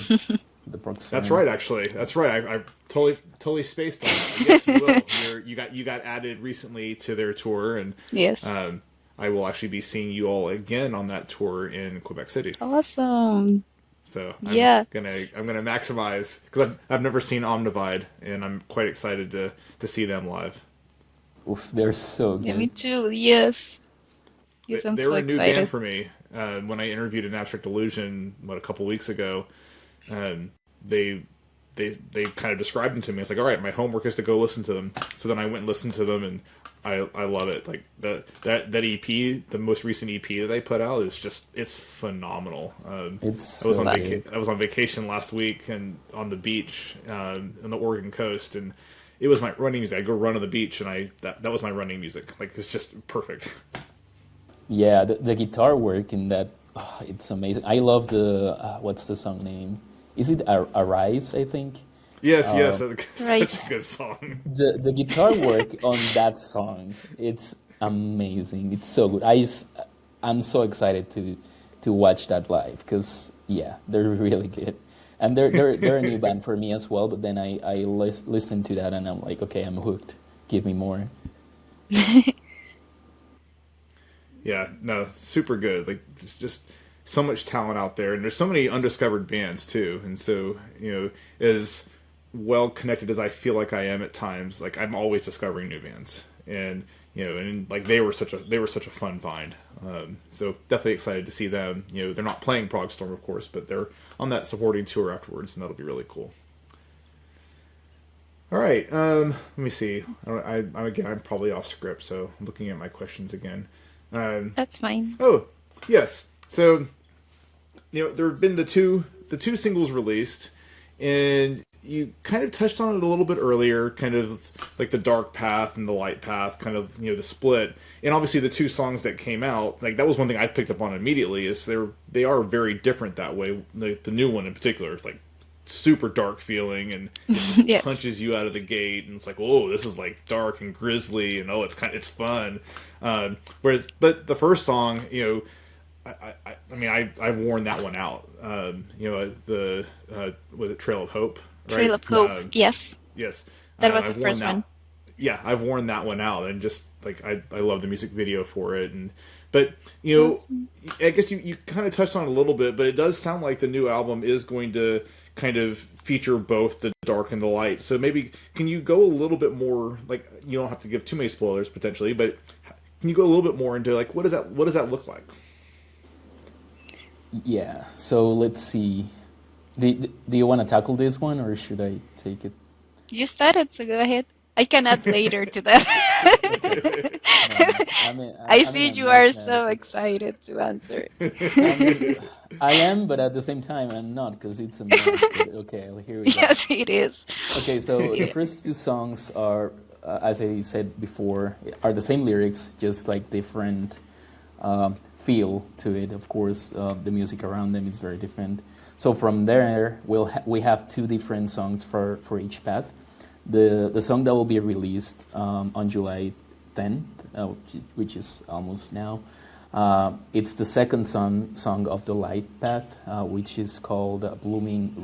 Progstorm. That's right. Actually, that's right. I totally spaced on that. Yes, you will. You got added recently to their tour, and Yes. I will actually be seeing you all again on that tour in Quebec City. Awesome. So Yeah. I'm gonna maximize because I've never seen Omnivide, and I'm quite excited to see them live. Oof, they're so good. Yeah, me too. Yes. Yes, I'm They so were a new excited. band for me when I interviewed an Abstract Illusion a couple weeks ago. They kind of described them to me. It's like, all right, my homework is to go listen to them. So then I went and listened to them, and I love it. Like that EP, the most recent EP that they put out is it's phenomenal. It's I was so on good. I was on vacation last week and on the beach on the Oregon coast, and it was my running music. I go run on the beach, and that was my running music. Like it's just perfect. Yeah, the guitar work in that, it's amazing. I love the, what's the song name? Is it Arise, I think? Yes, that's Right. such a good song. The guitar work on that song, it's amazing. It's so good. I'm so excited to watch that live because, yeah, they're really good. And they're a new band for me as well, but then I listen to that and I'm like, okay, I'm hooked. Give me more. Yeah, no, super good. Like, there's just so much talent out there, and there's so many undiscovered bands too. And so, as well connected as I feel like I am at times, like I'm always discovering new bands, and and like they were such a fun find. So definitely excited to see them. They're not playing Progstorm, of course, but they're on that supporting tour afterwards, and that'll be really cool. All right, let me see. I'm probably off script, so I'm looking at my questions again. That's fine. Oh, yes. So, there have been the two singles released, and you kind of touched on it a little bit earlier, kind of like the dark path and the light path, kind of the split. And obviously, the two songs that came out, like that was one thing I picked up on immediately. Is they are very different that way. The new one in particular, like super dark feeling, and it just Yes. punches you out of the gate, and it's like, oh, this is like dark and grisly, and it's fun. But the first song, I've worn that one out. Was it Trail of Hope? Trail right? of Hope. Yes, Yes, that was the I've worn first that. one. Yeah, I've worn that one out, and just like I love the music video for it. And but Awesome. I guess you kind of touched on it a little bit, but it does sound like the new album is going to kind of feature both the dark and the light. So maybe can you go a little bit more? Like you don't have to give too many spoilers potentially, but can you go a little bit more into like what does that look like? Yeah. So let's see. Do you want to tackle this one, or should I take it? You started, so go ahead. I can add later to that. No, I mean, I I mean, see a you are mess, man. so It's excited to answer. I mean, I am, but at the same time, I'm not because it's a mess. But okay, well, here we go. Yes, it is. Okay, so the Yeah. first two songs are, as I said before, are the same lyrics, just like different feel to it. Of course, the music around them is very different. So from there, we have two different songs for each path. The song that will be released on July 10th, which is almost now, it's the second song of the light path, which is called Blooming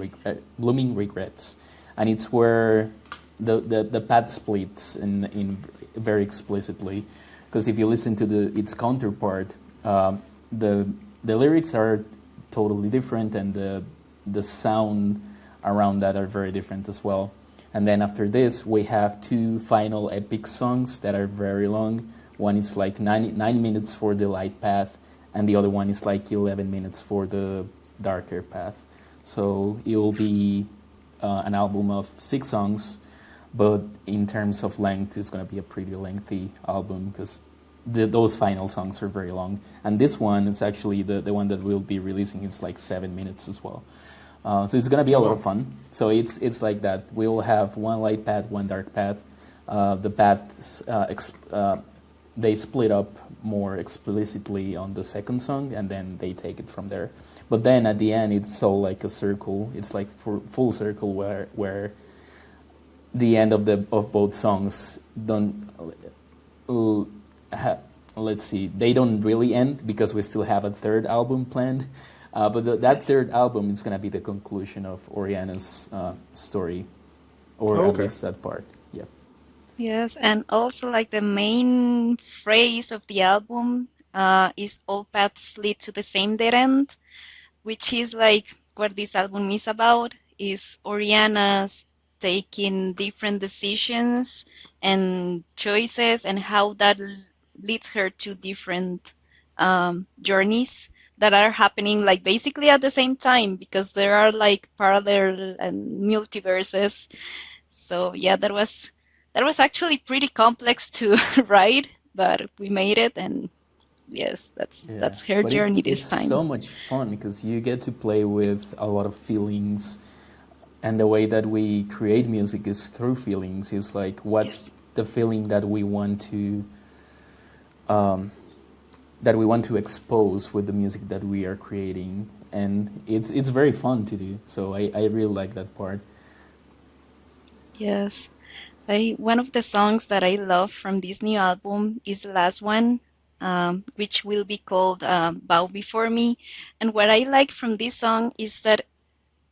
Regrets, and it's where the path splits in very explicitly, because if you listen to its counterpart, the lyrics are totally different, and the sound around that are very different as well. And then after this, we have two final epic songs that are very long. One is like 9 minutes for the light path, and the other one is like 11 minutes for the darker path. So it will be an album of 6 songs, but in terms of length, it's going to be a pretty lengthy album because those final songs are very long. And this one is actually the one that we'll be releasing. It's like 7 minutes as well. So it's going to be a lot of fun. So it's like that. We will have one light path, one dark path. The paths, they split up more explicitly on the second song, and then they take it from there. But then at the end, it's all like a circle. It's like full circle where the end of both songs don't. Let's see, they don't really end because we still have a third album planned. But that third album is going to be the conclusion of Orianna's story, or at least that part. Yeah. Yes, and also like the main phrase of the album is all paths lead to the same dead end, which is like what this album is about, is Orianna's taking different decisions and choices and how that leads her to different journeys that are happening like basically at the same time because there are like parallel and multiverses. So yeah, that was actually pretty complex to write, but we made it, and yes, that's her But journey it's this time. so much fun because you get to play with a lot of feelings, and the way that we create music is through feelings. It's like what's the feeling that we want to expose with the music that we are creating, and it's very fun to do. So I really like that part. Yes. One of the songs that I love from this new album is the last one, which will be called Bow Before Me. And what I like from this song is that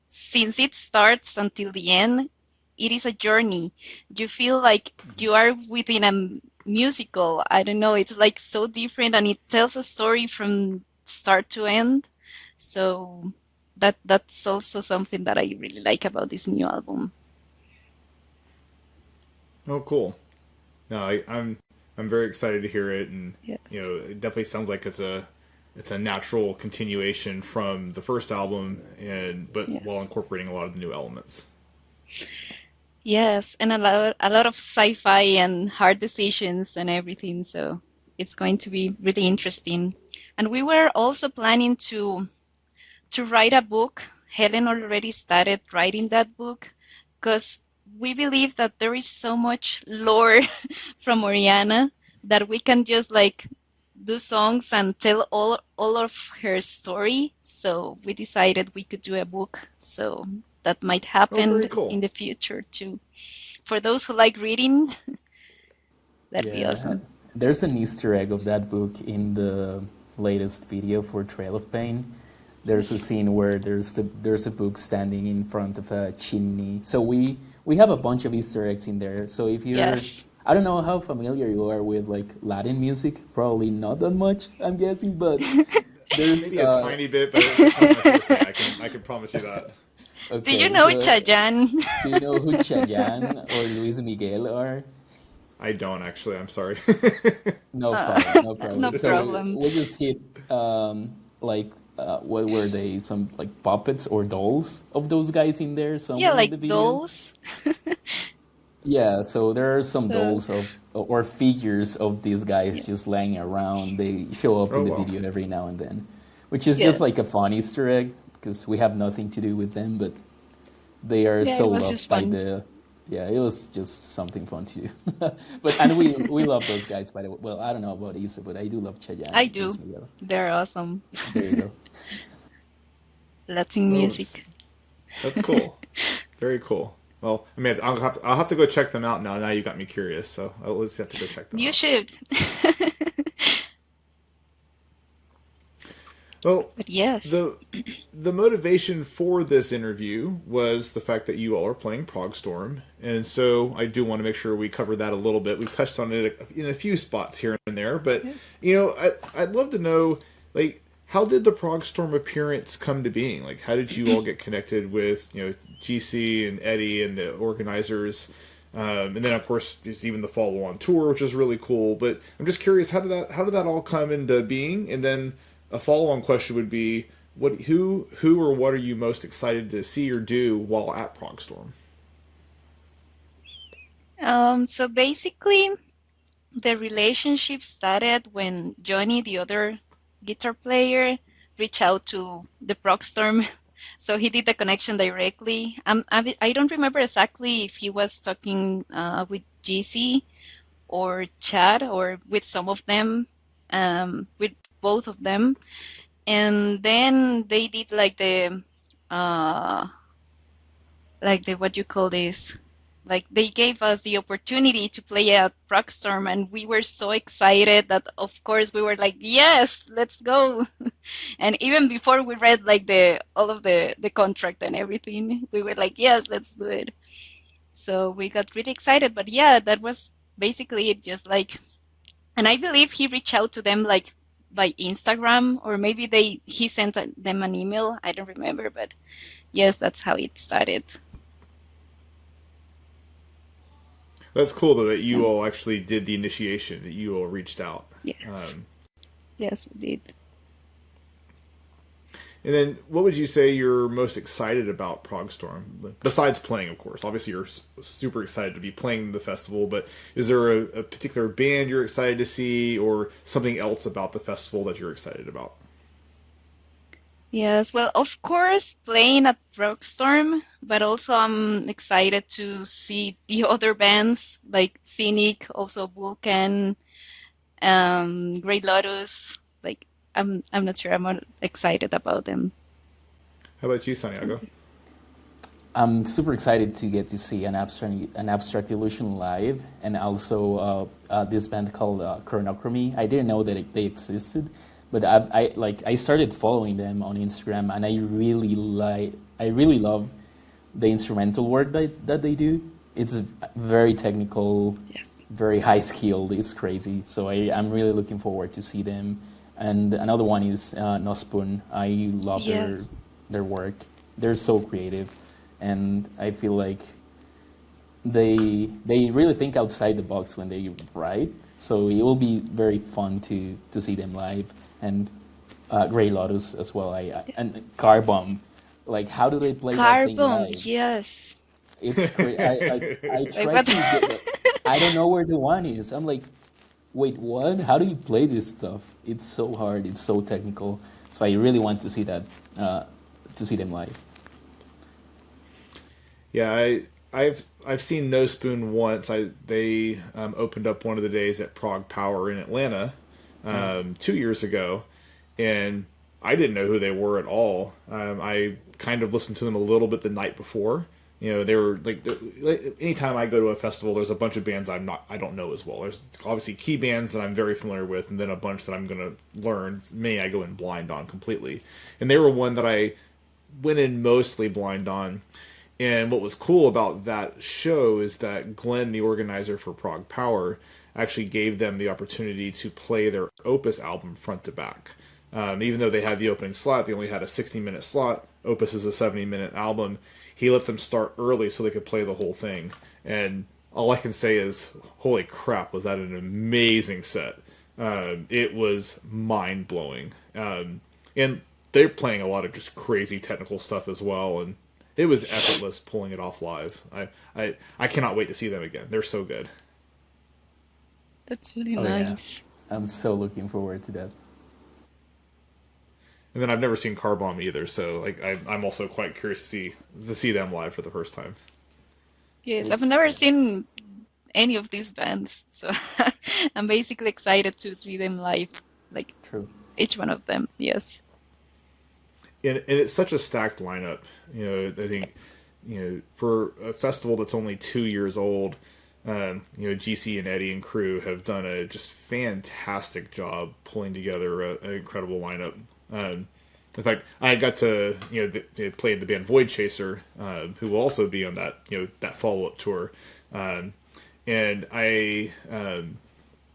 since it starts until the end, it is a journey. You feel like you are within a musical. I don't know, it's like so different, and it tells a story from start to end. So that's also something that I really like about this new album. Oh, cool. No, I'm very excited to hear it, and Yes. it definitely sounds like it's a natural continuation from the first album, but Yes. while incorporating a lot of the new elements. Yes, and a lot of sci-fi and hard decisions and everything, so it's going to be really interesting. And we were also planning to write a book. Helen already started writing that book because we believe that there is so much lore from Orianna that we can just like do songs and tell all of her story. So we decided we could do a book. So that might happen very cool. in the future too. For those who like reading, that'd be awesome. There's an Easter egg of that book in the latest video for Trail of Pain. There's a scene where there's a book standing in front of a chimney. So we have a bunch of Easter eggs in there. So if you're, Yes. I don't know how familiar you are with like Latin music. Probably not that much, I'm guessing, but there's Maybe a tiny bit, but it's not my forte. I can promise you that. Do you okay. know So Chayanne? do you know who Chayanne or Luis Miguel are? I don't actually. I'm sorry. No problem, no problem. No So problem. we'll just hit what were they? Some like puppets or dolls of those guys in there Yeah, somewhere in the like video. dolls. Yeah, so there are some So, dolls of or figures of these guys yeah. just laying around. They show up Oh in the wow. video every now and then, which is just Yeah. like a fun Easter egg because we have nothing to do with them, but they are Yeah, so it was loved just by fun. the. Yeah, it was just something fun to do. And we love those guys by the way. Well, I don't know about Isa, but I do love Chayanne I and do. Luis Miguel. They're awesome. There you go. Latin Well, music. that's cool. Very cool. Well, I mean, I'll have to go check them out now. Now you got me curious, so I'll just have to go check them You out. should. Well, But yes. the motivation for this interview was the fact that you all are playing Progstorm, and so I do want to make sure we cover that a little bit. We've touched on it in a few spots here and there, but I'd love to know, like, how did the Progstorm appearance come to being? Like, how did you all get connected with GC and Eddie and the organizers? And then, of course, there's even the follow-on tour, which is really cool. But I'm just curious, how did that all come into being? And then a follow-on question would be, who or what are you most excited to see or do while at Progstorm? So basically, the relationship started when Johnny, the other guitar player, reached out to the Progstorm. So he did the connection directly. I don't remember exactly if he was talking with GC or Chad or with some of them, with both of them. And then they did like the what you call this? Like they gave us the opportunity to play at Progstorm, and we were so excited that of course we were like, yes, let's go. And even before we read like all of the contract and everything, we were like, yes, let's do it. So we got really excited. But yeah, that was basically it. Just like, and I believe he reached out to them like by Instagram, or maybe he sent them an email. I don't remember, but yes, that's how it started. That's cool, though, that you all actually did the initiation, that you all reached out. Yes. Yes, we did. And then, what would you say you're most excited about Progstorm? Besides playing, of course. Obviously, you're super excited to be playing the festival, but is there a particular band you're excited to see, or something else about the festival that you're excited about? Yes, well, of course, playing at Progstorm, but also I'm excited to see the other bands like Cynic, also Vulcan, Great Lotus. Like, I'm not sure. I'm not excited about them. How about you, Santiago? I'm super excited to get to see an abstract illusion live, and also this band called Chronochromy. I didn't know that they existed, but I started following them on Instagram, and I really love the instrumental work that they do. It's very technical, Yes. very high skilled. It's crazy. So I'm really looking forward to see them. And another one is Nospun. I love Yes. their work. They're so creative, and I feel like they really think outside the box when they write. So it will be very fun to see them live, and Grey Lotus as well. And Car Bomb. Like, how do they play that thing Carbon, live? yes. It's I Like tried what? to get. I don't know where the one is. I'm like, wait, what? How do you play this stuff? It's so hard. It's so technical. So I really want to see that, to see them live. Yeah, I've seen No Spoon once. They opened up one of the days at Prog Power in Atlanta 2 years ago, and I didn't know who they were at all. I kind of listened to them a little bit the night before, You know, they were like anytime I go to a festival, there's a bunch of bands I don't know as well. There's obviously key bands that I'm very familiar with, and then a bunch that I'm gonna learn. Many I go in blind on completely, and they were one that I went in mostly blind on. And what was cool about that show is that Glenn, the organizer for Prog Power, actually gave them the opportunity to play their Opus album front to back. Even though they had the opening slot, they only had a 60-minute slot. Opus is a 70-minute album. He let them start early so they could play the whole thing. And all I can say is, holy crap, was that an amazing set. It was mind-blowing. And they're playing a lot of just crazy technical stuff as well, and it was effortless pulling it off live. I cannot wait to see them again. They're so good. That's really nice. Yeah. I'm so looking forward to that. And then I've never seen Car Bomb either, so like I'm also quite curious to see them live for the first time. Yes, I've never seen any of these bands, so I'm basically excited to see them live, like True. Each one of them. Yes. And it's such a stacked lineup. You know, I think, you know, for a festival that's only 2 years old, you know, GC and Eddie and crew have done a just fantastic job pulling together an incredible lineup. In fact, I got to, you know, they played the band Void Chaser, who will also be on that, you know, that follow-up tour. And I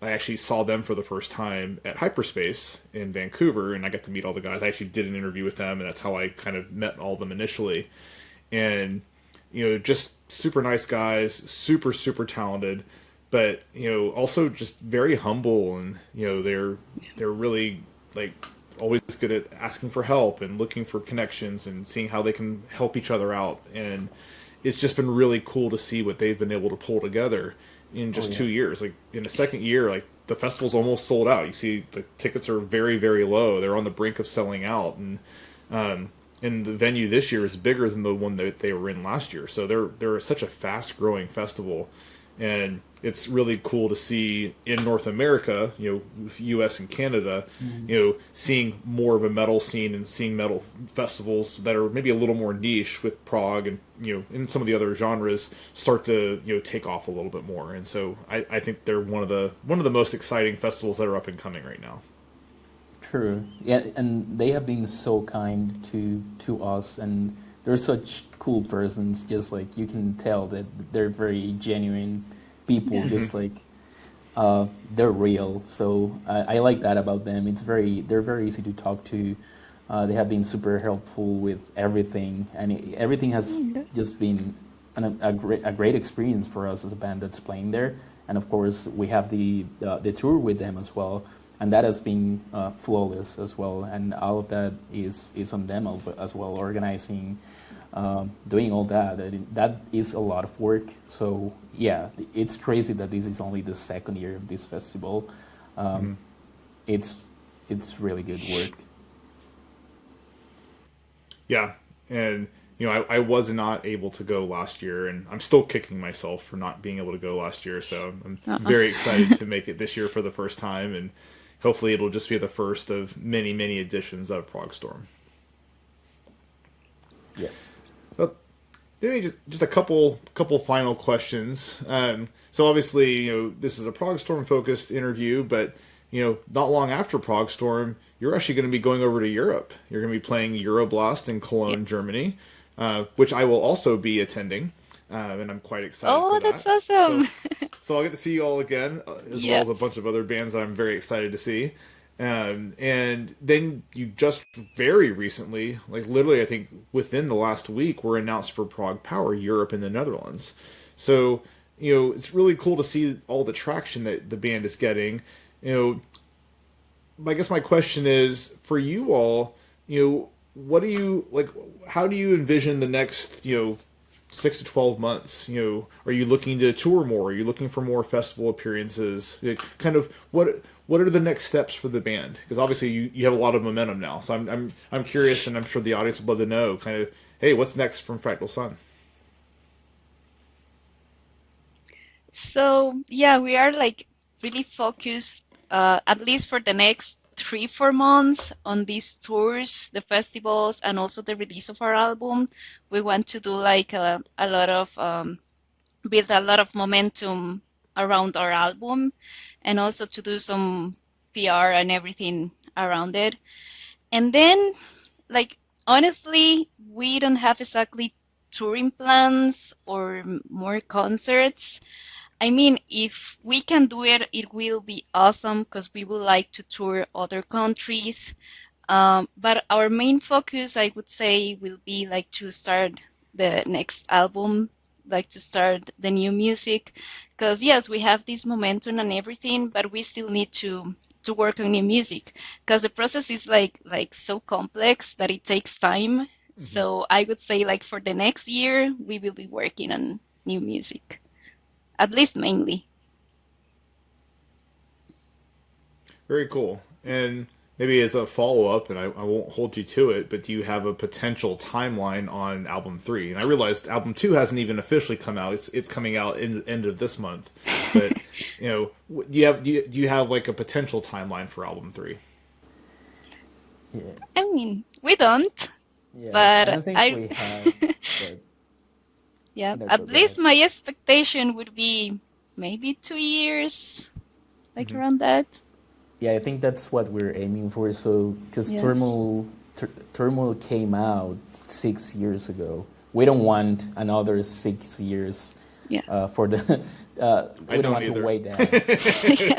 actually saw them for the first time at Hyperspace in Vancouver, and I got to meet all the guys. I actually did an interview with them, and that's how I kind of met all of them initially. And, you know, just super nice guys, super, super talented, but, you know, also just very humble, and, you know, they're really, like, always good at asking for help and looking for connections and seeing how they can help each other out. And it's just been really cool to see what they've been able to pull together in just 2 years. Like in the second year, like the festival's almost sold out. You see the tickets are very, very low. They're on the brink of selling out. And the venue this year is bigger than the one that they were in last year. So they're such a fast growing festival. And it's really cool to see in North America, you know, US and Canada, you know, seeing more of a metal scene and seeing metal festivals that are maybe a little more niche with prog and, you know, and some of the other genres start to, you know, take off a little bit more. And so I think they're one of the most exciting festivals that are up and coming right now. True. Yeah, and they have been so kind to us, and they're such cool persons. Just like you can tell that they're very genuine people. Just like they're real. So I like that about them. They're very easy to talk to. They have been super helpful with everything, and everything has just been a great experience for us as a band that's playing there. And of course, we have the tour with them as well. And that has been flawless as well, and all of that is on them as well, organizing, doing all that. That is a lot of work. So yeah, it's crazy that this is only the second year of this festival. It's really good work. Yeah, and you know, I was not able to go last year, and I'm still kicking myself for not being able to go last year. So I'm very excited to make it this year for the first time, and hopefully it'll just be the first of many, many editions of Progstorm. Yes. Well, maybe just a couple final questions. So obviously, you know, this is a Progstorm focused interview, but you know, not long after Progstorm, you're actually going to be going over to Europe. You're going to be playing Euroblast in Cologne, Germany, which I will also be attending. And I'm quite excited for that. Oh, that's awesome. So I'll get to see you all again, as well as a bunch of other bands that I'm very excited to see. And then you just very recently, like literally I think within the last week, were announced for Prog Power Europe in the Netherlands. So, you know, it's really cool to see all the traction that the band is getting. You know, I guess my question is, for you all, you know, what do you, like, how do you envision the next, you know, 6 to 12 months? You know, are you looking to tour more? Are you looking for more festival appearances? Kind of what are the next steps for the band? Because obviously you have a lot of momentum now. So I'm curious, and I'm sure the audience would love to know, kind of, hey, what's next from Fractal Sun? So yeah, we are like really focused, at least for the next 3-4 months on these tours, the festivals, and also the release of our album. We want to do like a lot of build a lot of momentum around our album, and also to do some PR and everything around it. And then, like, honestly, we don't have exactly touring plans or more concerts. I mean, if we can do it, it will be awesome because we would like to tour other countries. But our main focus, I would say, will be like to start the next album, like to start the new music. Because yes, we have this momentum and everything, but we still need to work on new music because the process is like so complex that it takes time. So I would say like for the next year, we will be working on new music. At least mainly. Very cool. And maybe as a follow-up, and I won't hold you to it, but do you have a potential timeline on album 3? And I realized album 2 hasn't even officially come out. It's coming out in the end of this month. But, you know, do you have like a potential timeline for album 3? Yeah. I mean, we don't. Yeah, But I don't think we have. But, yeah, no, at go least ahead. my expectation would be maybe 2 years, like around that. Yeah, I think that's what we're aiming for. So, because Yes. Turmoil came out 6 years ago. We don't want another 6 years Yeah. for the. We don't don't want either. to wait that.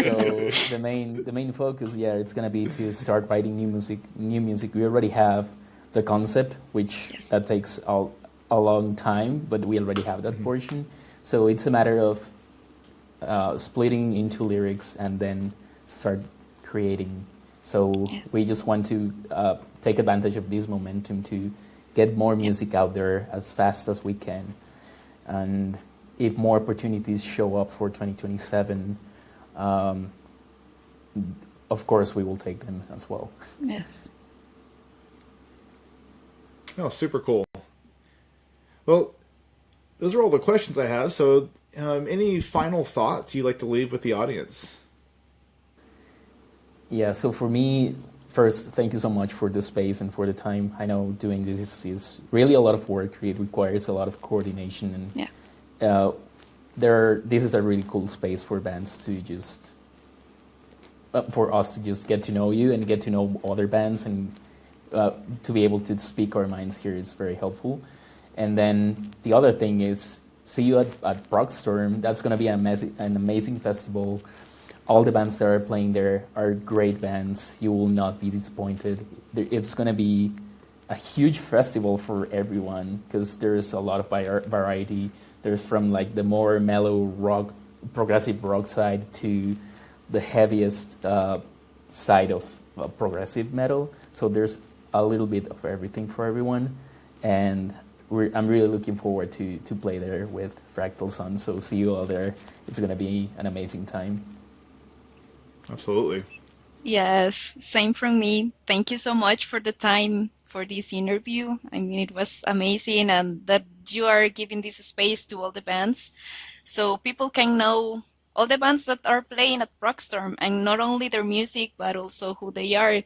So the main focus, yeah, it's gonna be to start writing new music. We already have the concept, which Yes. that takes a long time, but we already have that portion. So it's a matter of splitting into lyrics and then start creating. So Yes. we just want to take advantage of this momentum to get more music out there as fast as we can. And if more opportunities show up for 2027, of course we will take them as well. Yes. Oh, super cool. Well, those are all the questions I have. So, any final thoughts you'd like to leave with the audience? Yeah, so for me, first, thank you so much for the space and for the time. I know doing this is really a lot of work. It requires a lot of coordination, and Yeah. this is a really cool space for bands to just, for us to just get to know you and get to know other bands, and to be able to speak our minds here is very helpful. And then the other thing is, see you at Progstorm. That's going to be an amazing festival. All the bands that are playing there are great bands. You will not be disappointed. It's going to be a huge festival for everyone because there's a lot of variety. There's from like the more mellow rock, progressive rock side to the heaviest side of progressive metal. So there's a little bit of everything for everyone. And I'm really looking forward to play there with Fractal Sun. So see you all there. It's going to be an amazing time. Absolutely. Yes, same from me. Thank you so much for the time for this interview. I mean, it was amazing, and that you are giving this space to all the bands so people can know all the bands that are playing at Progstorm, and not only their music, but also who they are.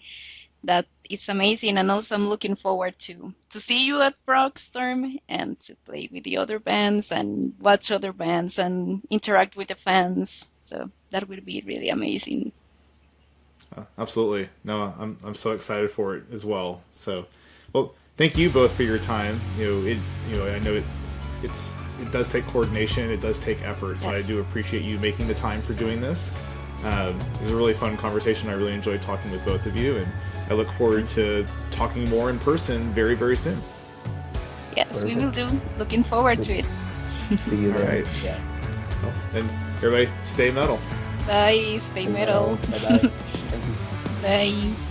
That it's amazing, and also I'm looking forward to see you at Progstorm and to play with the other bands and watch other bands and interact with the fans. So that will be really amazing. Absolutely. No, I'm so excited for it as well. So, well, thank you both for your time. I know it does take coordination, it does take effort. So Yes. I do appreciate you making the time for doing this. It was a really fun conversation. I really enjoyed talking with both of you, and I look forward to talking more in person very, very soon. Yes, we will do. Looking forward to it. See you there. All right. Yeah. Well, and everybody, stay metal. Bye, stay metal. Bye-bye. Thank you. Bye.